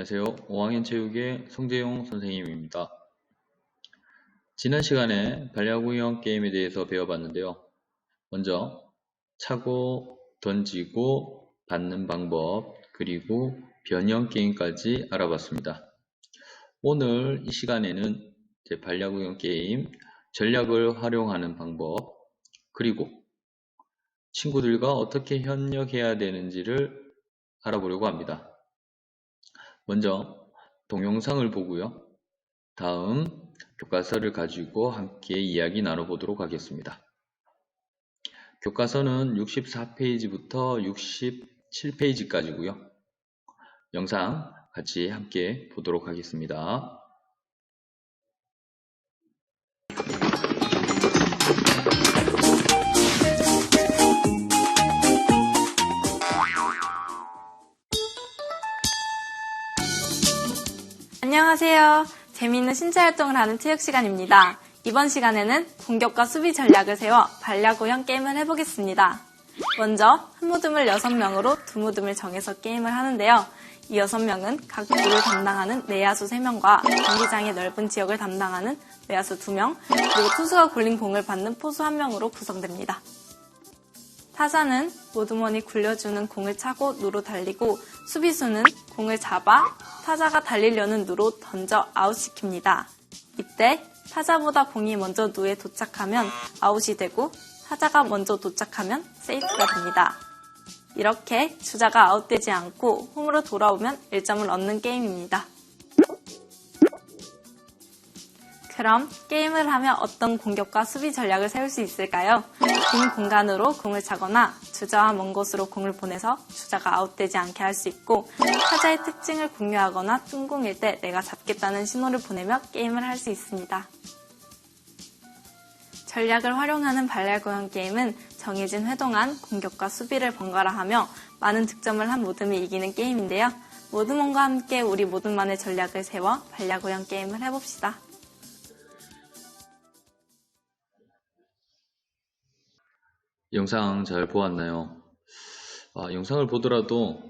안녕하세요. 5학년 체육의 송재용 선생님입니다. 지난 시간에 반려구형 게임에 대해서 배워봤는데요. 먼저 차고, 던지고, 받는 방법, 그리고 변형 게임까지 알아봤습니다. 오늘 이 시간에는 반려구형 게임 전략을 활용하는 방법, 그리고 친구들과 어떻게 협력해야 되는지를 알아보려고 합니다. 먼저 동영상을 보고요. 다음 교과서를 가지고 함께 이야기 나눠보도록 하겠습니다. 교과서는 64페이지부터 67페이지까지고요. 영상 같이 함께 보도록 하겠습니다. 안녕하세요. 재미있는 신체 활동을 하는 체육 시간입니다. 이번 시간에는 공격과 수비 전략을 세워 반려구형 게임을 해보겠습니다. 먼저 한 모듬을 6명으로 두 모듬을 정해서 게임을 하는데요. 이 6명은 각 구를 담당하는 내야수 3명과 경기장의 넓은 지역을 담당하는 외야수 2명, 그리고 투수가 굴린 공을 받는 포수 1명으로 구성됩니다. 타자는 모드머니 굴려주는 공을 차고 누로 달리고, 수비수는 공을 잡아 타자가 달리려는 누로 던져 아웃시킵니다. 이때 타자보다 공이 먼저 누에 도착하면 아웃이 되고, 타자가 먼저 도착하면 세이프가 됩니다. 이렇게 주자가 아웃되지 않고 홈으로 돌아오면 1점을 얻는 게임입니다. 그럼 게임을 하면 어떤 공격과 수비 전략을 세울 수 있을까요? 빈 공간으로 공을 차거나 주자와 먼 곳으로 공을 보내서 주자가 아웃되지 않게 할 수 있고, 타자의 특징을 공유하거나 뜬공일 때 내가 잡겠다는 신호를 보내며 게임을 할 수 있습니다. 전략을 활용하는 반려구형 게임은 정해진 회 동안 공격과 수비를 번갈아 하며 많은 득점을 한 모듬이 이기는 게임인데요. 모듬원과 함께 우리 모듬만의 전략을 세워 반려구형 게임을 해봅시다. 영상 잘 보았나요? 영상을 보더라도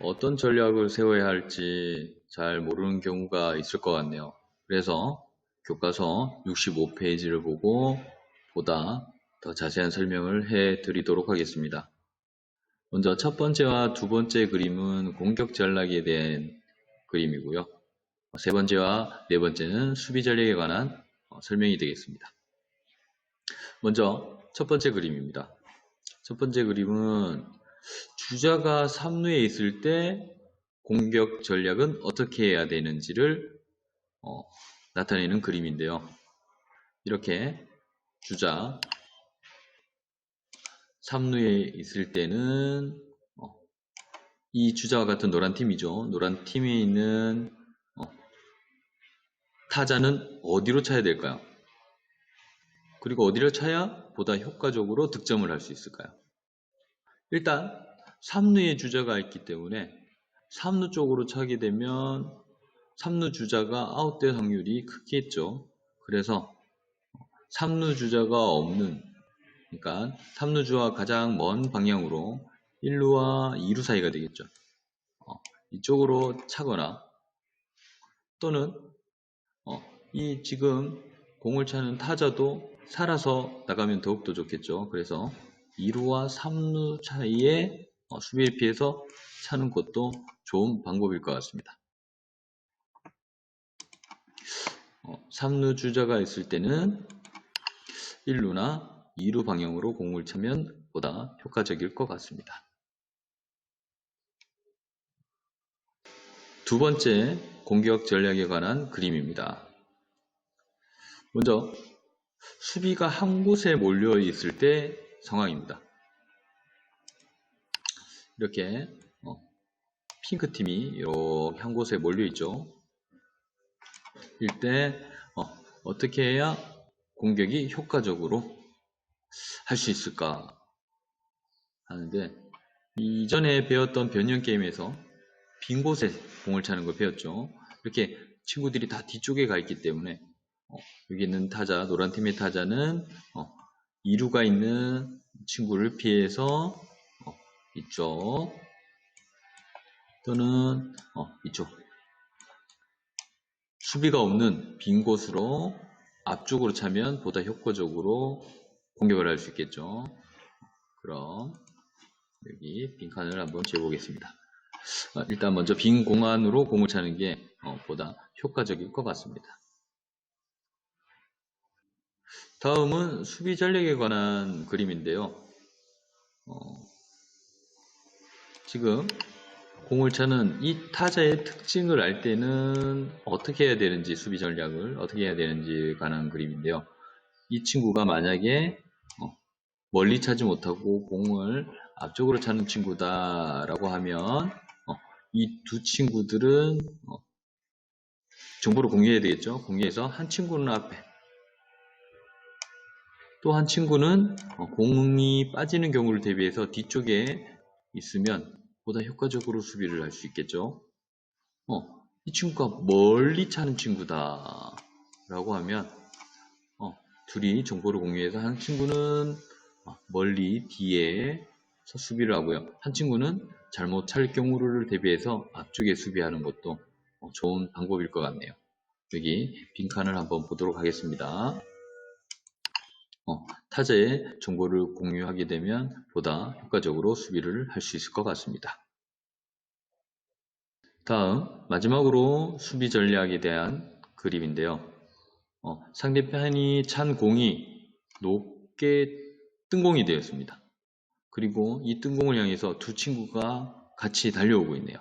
어떤 전략을 세워야 할지 잘 모르는 경우가 있을 것 같네요. 그래서 교과서 65페이지를 보고 보다 더 자세한 설명을 해 드리도록 하겠습니다. 먼저 첫 번째와 두 번째 그림은 공격 전략에 대한 그림이고요. 세 번째와 네 번째는 수비 전략에 관한 설명이 되겠습니다. 먼저 첫 번째 그림입니다. 첫 번째 그림은 주자가 3루에 있을 때 공격 전략은 어떻게 해야 되는지를 나타내는 그림인데요. 이렇게 주자 3루에 있을 때는 이 주자와 같은 노란 팀이죠. 노란 팀에 있는 타자는 어디로 차야 될까요? 그리고 어디를 차야 보다 효과적으로 득점을 할 수 있을까요? 일단 3루에 주자가 있기 때문에 3루 쪽으로 차게 되면 3루 주자가 아웃될 확률이 크겠죠. 그래서 3루 주자가 없는, 그러니까 3루 주와 가장 먼 방향으로 1루와 2루 사이가 되겠죠. 이쪽으로 차거나, 또는 이 지금 공을 차는 타자도 살아서 나가면 더욱더 좋겠죠. 그래서 2루와 3루 사이에 수비를 피해서 차는 것도 좋은 방법일 것 같습니다. 3루 주자가 있을 때는 1루나 2루 방향으로 공을 차면 보다 효과적일 것 같습니다. 두 번째 공격 전략에 관한 그림입니다. 먼저 수비가 한 곳에 몰려 있을 때 상황입니다. 이렇게 핑크팀이 이렇게 한 곳에 몰려 있죠. 이때 어떻게 해야 공격이 효과적으로 할 수 있을까 하는데, 이전에 배웠던 변형 게임에서 빈 곳에 공을 차는 걸 배웠죠. 이렇게 친구들이 다 뒤쪽에 가 있기 때문에 여기 있는 타자, 노란 팀의 타자는 2루가 있는 친구를 피해서 이쪽 또는 이쪽 수비가 없는 빈 곳으로 앞쪽으로 차면 보다 효과적으로 공격을 할 수 있겠죠. 그럼 여기 빈칸을 한번 재보겠습니다. 일단 먼저 빈 공간으로 공을 차는 게 보다 효과적일 것 같습니다. 다음은 수비 전략에 관한 그림인데요. 지금 공을 차는 이 타자의 특징을 알 때는 어떻게 해야 되는지, 수비 전략을 어떻게 해야 되는지에 관한 그림인데요. 이 친구가 만약에 멀리 차지 못하고 공을 앞쪽으로 차는 친구다라고 하면 이 두 친구들은 정보를 공유해야 되겠죠. 공유해서 한 친구는 앞에, 또 한 친구는 공이 빠지는 경우를 대비해서 뒤쪽에 있으면 보다 효과적으로 수비를 할 수 있겠죠. 이 친구가 멀리 차는 친구다 라고 하면 둘이 정보를 공유해서 한 친구는 멀리 뒤에 수비를 하고요. 한 친구는 잘못 찰 경우를 대비해서 앞쪽에 수비하는 것도 좋은 방법일 것 같네요. 여기 빈칸을 한번 보도록 하겠습니다. 타자의 정보를 공유하게 되면 보다 효과적으로 수비를 할 수 있을 것 같습니다. 다음 마지막으로 수비 전략에 대한 그림인데요. 상대편이 찬 공이 높게 뜬공이 되었습니다. 그리고 이 뜬공을 향해서 두 친구가 같이 달려오고 있네요.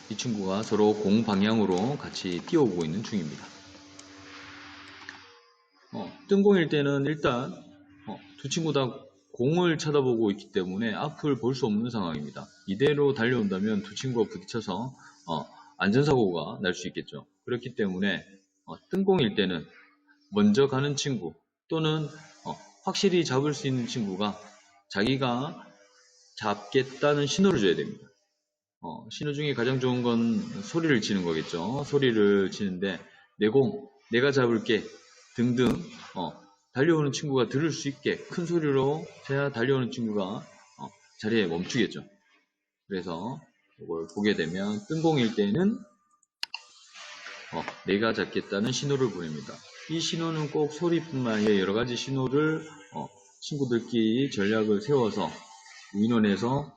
이 친구가 서로 공 방향으로 같이 뛰어오고 있는 중입니다. 뜬공일 때는 일단 두 친구 다 공을 쳐다보고 있기 때문에 앞을 볼 수 없는 상황입니다. 이대로 달려온다면 두 친구가 부딪혀서 안전사고가 날 수 있겠죠. 그렇기 때문에 뜬공일 때는 먼저 가는 친구 또는 확실히 잡을 수 있는 친구가 자기가 잡겠다는 신호를 줘야 됩니다. 신호 중에 가장 좋은 건 소리를 치는 거겠죠. 소리를 치는데 내 공, 내가 잡을게 등등 달려오는 친구가 들을 수 있게 큰 소리로 해야 달려오는 친구가 자리에 멈추겠죠. 그래서 이걸 보게 되면 뜬공일 때는 내가 잡겠다는 신호를 보냅니다. 이 신호는 꼭 소리뿐만 아니라 여러 가지 신호를 친구들끼리 전략을 세워서 의논해서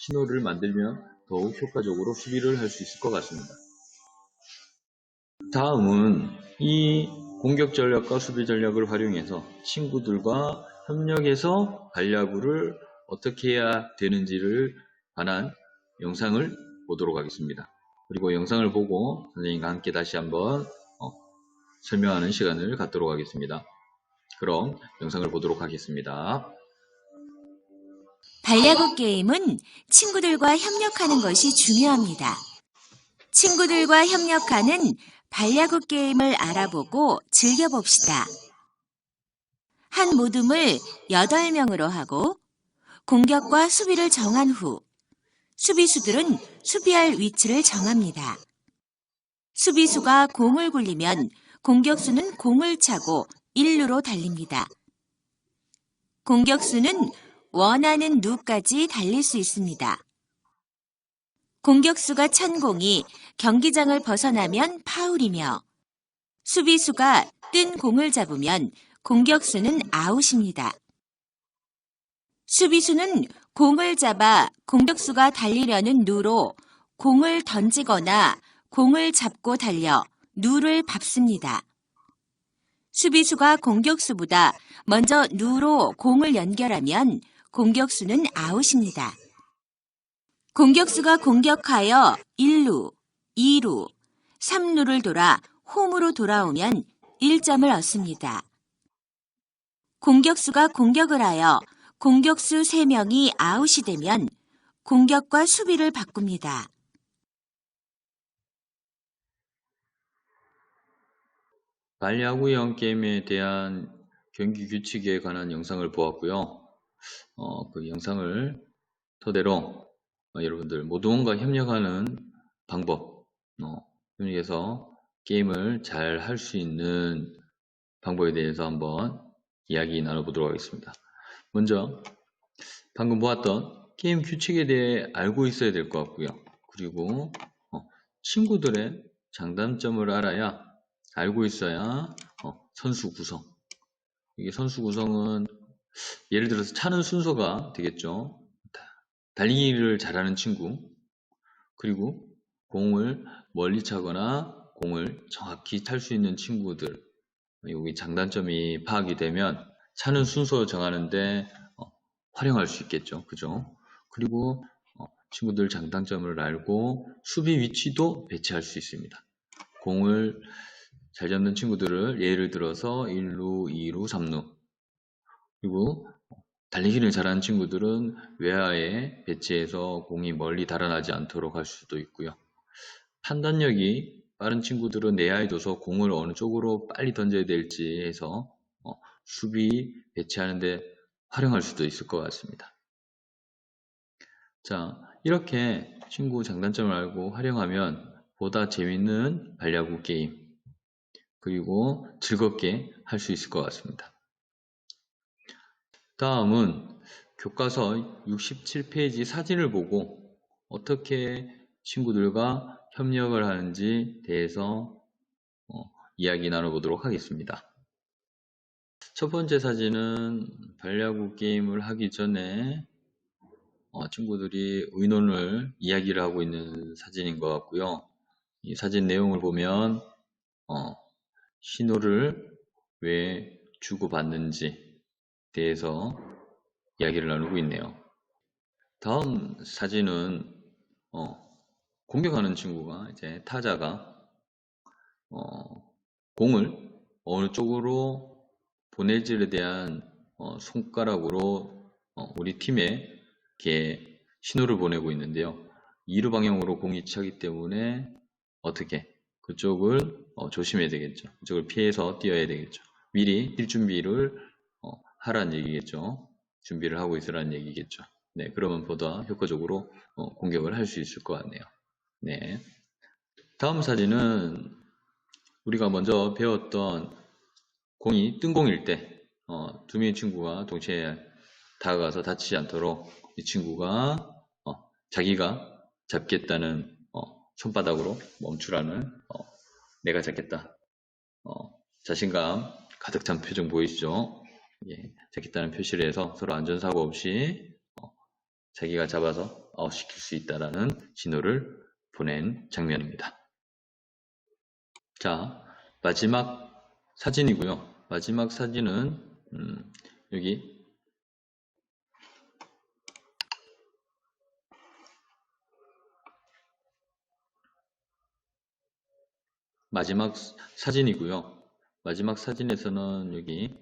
신호를 만들면 더욱 효과적으로 수비를 할 수 있을 것 같습니다. 다음은 이 공격 전략과 수비 전략을 활용해서 친구들과 협력해서 발야구를 어떻게 해야 되는지를 관한 영상을 보도록 하겠습니다. 그리고 영상을 보고 선생님과 함께 다시 한번 설명하는 시간을 갖도록 하겠습니다. 그럼 영상을 보도록 하겠습니다. 발야구 게임은 친구들과 협력하는 것이 중요합니다. 친구들과 협력하는 발야구 게임을 알아보고 즐겨봅시다. 한 모둠을 8명으로 하고 공격과 수비를 정한 후 수비수들은 수비할 위치를 정합니다. 수비수가 공을 굴리면 공격수는 공을 차고 1루로 달립니다. 공격수는 원하는 루까지 달릴 수 있습니다. 공격수가 찬 공이 경기장을 벗어나면 파울이며 수비수가 뜬 공을 잡으면 공격수는 아웃입니다. 수비수는 공을 잡아 공격수가 달리려는 루로 공을 던지거나 공을 잡고 달려 루를 밟습니다. 수비수가 공격수보다 먼저 루로 공을 연결하면 공격수는 아웃입니다. 공격수가 공격하여 1루, 2루, 3루를 돌아 홈으로 돌아오면 1점을 얻습니다. 공격수가 공격을 하여 공격수 3명이 아웃이 되면 공격과 수비를 바꿉니다. 발야구형 게임에 대한 경기 규칙에 관한 영상을 보았고요. 그 영상을 토대로 여러분들 모두와 협력하는 방법, 협력해서 게임을 잘 할 수 있는 방법에 대해서 한번 이야기 나눠보도록 하겠습니다. 먼저 방금 보았던 게임 규칙에 대해 알고 있어야 될 것 같고요. 그리고 친구들의 장단점을 알고 있어야 선수 구성. 이게 선수 구성은 예를 들어서 차는 순서가 되겠죠. 달리기를 잘하는 친구, 그리고 공을 멀리 차거나 공을 정확히 찰 수 있는 친구들, 여기 장단점이 파악이 되면 차는 순서 정하는데 활용할 수 있겠죠. 그죠? 그리고 친구들 장단점을 알고 수비 위치도 배치할 수 있습니다. 공을 잘 잡는 친구들을 예를 들어서 1루, 2루, 3루, 그리고 달리기를 잘하는 친구들은 외야에 배치해서 공이 멀리 달아나지 않도록 할 수도 있고요. 판단력이 빠른 친구들은 내야에 둬서 공을 어느 쪽으로 빨리 던져야 될지 해서 수비 배치하는데 활용할 수도 있을 것 같습니다. 자, 이렇게 친구 장단점을 알고 활용하면 보다 재밌는 반려구 게임, 그리고 즐겁게 할 수 있을 것 같습니다. 다음은 교과서 67페이지 사진을 보고 어떻게 친구들과 협력을 하는지 대해서 이야기 나눠보도록 하겠습니다. 첫 번째 사진은 반려구 게임을 하기 전에 친구들이 이야기를 하고 있는 사진인 것 같고요. 이 사진 내용을 보면 신호를 왜 주고받는지 대해서 이야기를 나누고 있네요. 다음 사진은 공격하는 친구가 이제 타자가 공을 어느 쪽으로 보낼지에 대한 손가락으로 우리 팀에 이렇게 신호를 보내고 있는데요. 2루 방향으로 공이 차기 때문에 어떻게 그쪽을 조심해야 되겠죠. 그쪽을 피해서 뛰어야 되겠죠. 미리 뛸 준비를 하라는 얘기겠죠. 준비를 하고 있으라는 얘기겠죠. 네, 그러면 보다 효과적으로 공격을 할 수 있을 것 같네요. 네. 다음 사진은 우리가 먼저 배웠던 공이 뜬공일 때 두 명의 친구가 동시에 다가가서 다치지 않도록 이 친구가 자기가 잡겠다는 손바닥으로 멈추라는 내가 잡겠다. 자신감 가득 찬 표정 보이시죠? 예, 잡겠다는 표시를 해서 서로 안전사고 없이 자기가 잡아서 아웃시킬 수 있다라는 신호를 보낸 장면입니다. 자, 마지막 사진이고요. 마지막 사진은 여기 마지막 사진이고요. 마지막 사진에서는 여기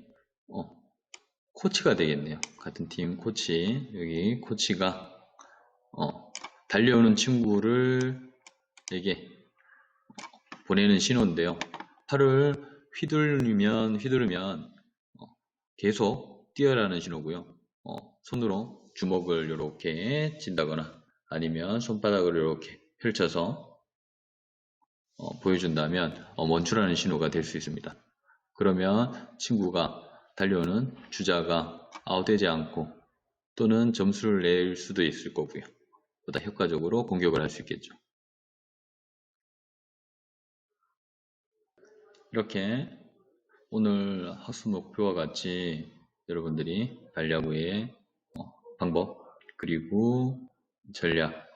코치가 되겠네요. 같은 팀 코치, 여기 코치가 달려오는 친구에게 보내는 신호인데요. 팔을 휘두르면 계속 뛰어라는 신호고요. 손으로 주먹을 이렇게 쥔다거나 아니면 손바닥을 이렇게 펼쳐서 보여준다면 멈추라는 신호가 될 수 있습니다. 그러면 친구가 달려오는 주자가 아웃되지 않고 또는 점수를 낼 수도 있을 거고요. 보다 효과적으로 공격을 할 수 있겠죠. 이렇게 오늘 학습 목표와 같이 여러분들이 반려구의 방법 그리고 전략,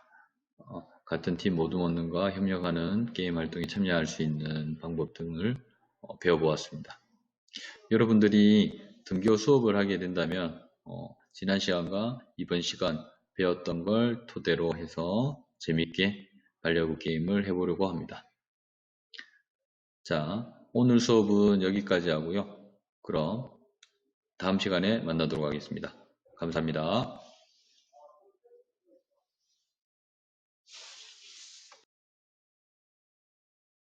같은 팀 모두 먹는과 협력하는 게임 활동에 참여할 수 있는 방법 등을 배워보았습니다. 여러분들이 등교 수업을 하게 된다면 지난 시간과 이번 시간 배웠던 걸 토대로 해서 재밌게 반려구 게임을 해보려고 합니다. 자, 오늘 수업은 여기까지 하고요. 그럼 다음 시간에 만나도록 하겠습니다. 감사합니다.